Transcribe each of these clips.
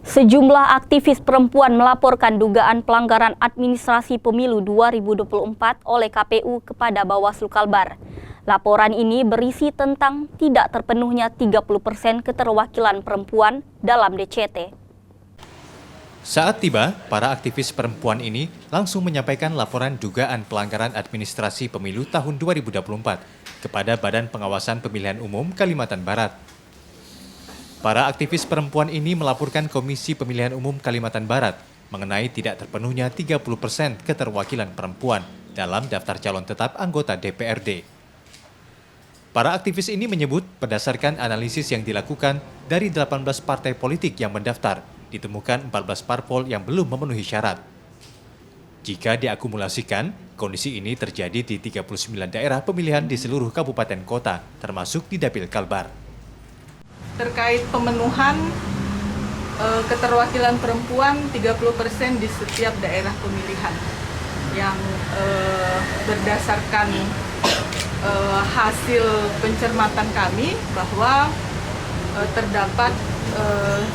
Sejumlah aktivis perempuan melaporkan dugaan pelanggaran administrasi pemilu 2024 oleh KPU kepada Bawaslu Kalbar. Laporan ini berisi tentang tidak terpenuhnya 30% keterwakilan perempuan dalam DCT. Saat tiba, para aktivis perempuan ini langsung menyampaikan laporan dugaan pelanggaran administrasi pemilu tahun 2024 kepada Badan Pengawasan Pemilihan Umum Kalimantan Barat. Para aktivis perempuan ini melaporkan Komisi Pemilihan Umum Kalimantan Barat mengenai tidak terpenuhnya 30% keterwakilan perempuan dalam daftar calon tetap anggota DPRD. Para aktivis ini menyebut berdasarkan analisis yang dilakukan dari 18 partai politik yang mendaftar, ditemukan 14 parpol yang belum memenuhi syarat. Jika diakumulasikan, kondisi ini terjadi di 39 daerah pemilihan di seluruh kabupaten kota, termasuk di Dapil Kalbar. Terkait pemenuhan keterwakilan perempuan 30% di setiap daerah pemilihan yang berdasarkan hasil pencermatan kami bahwa terdapat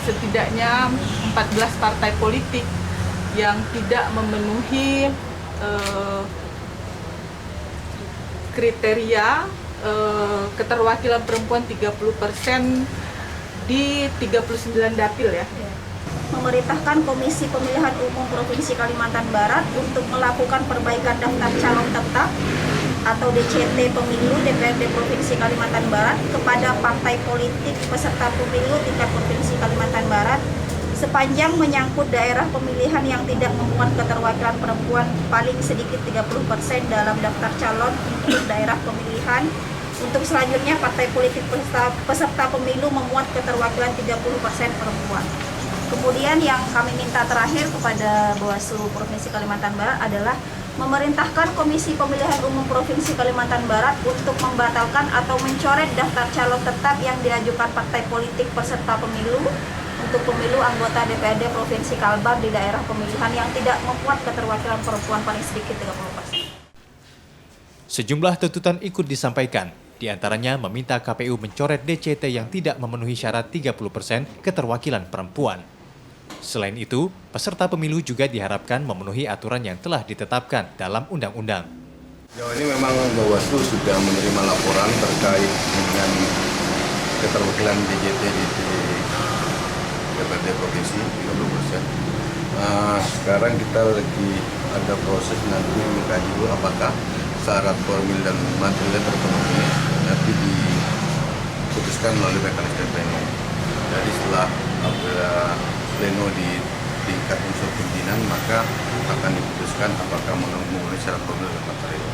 setidaknya 14 partai politik yang tidak memenuhi kriteria keterwakilan perempuan 30% di 39 dapil ya. Memerintahkan Komisi Pemilihan Umum Provinsi Kalimantan Barat untuk melakukan perbaikan daftar calon tetap atau DCT pemilu DPRD Provinsi Kalimantan Barat kepada partai politik peserta pemilu tingkat Provinsi Kalimantan Barat sepanjang menyangkut daerah pemilihan yang tidak memuat keterwakilan perempuan paling sedikit 30% dalam daftar calon untuk daerah pemilihan. Untuk selanjutnya, partai politik peserta pemilu memuat keterwakilan 30% perempuan. Kemudian yang kami minta terakhir kepada Bawaslu Provinsi Kalimantan Barat adalah memerintahkan Komisi Pemilihan Umum Provinsi Kalimantan Barat untuk membatalkan atau mencoret daftar calon tetap yang diajukan partai politik peserta pemilu untuk pemilu anggota DPRD Provinsi Kalbar di daerah pemilihan yang tidak memuat keterwakilan perempuan paling sedikit 30%. Sejumlah tuntutan ikut disampaikan, di antaranya meminta KPU mencoret DCT yang tidak memenuhi syarat 30% keterwakilan perempuan. Selain itu, peserta pemilu juga diharapkan memenuhi aturan yang telah ditetapkan dalam undang-undang. Sejauh ini memang Bawaslu sudah menerima laporan terkait dengan keterwakilan DCT di DPRD Provinsi 30%. Sekarang kita lagi ada proses nanti mengkaji dulu apakah syarat formil dan material terpenuhi, nanti diputuskan melalui mekanisme pleno. Jadi setelah ada pleno di tingkat unsur pimpinan, maka akan diputuskan apakah memenuhi syarat formil dan material.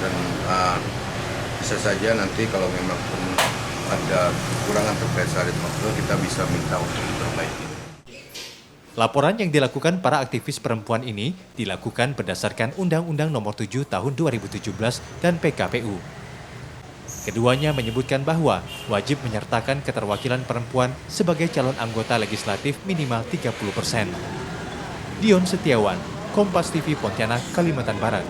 Dan bisa saja nanti kalau memang ada kekurangan terkait syarat material, kita bisa minta untuk diperbaiki. Laporan yang dilakukan para aktivis perempuan ini dilakukan berdasarkan Undang-Undang Nomor 7 Tahun 2017 dan PKPU. Keduanya menyebutkan bahwa wajib menyertakan keterwakilan perempuan sebagai calon anggota legislatif minimal 30%. Dion Setiawan, Kompas TV Pontianak, Kalimantan Barat.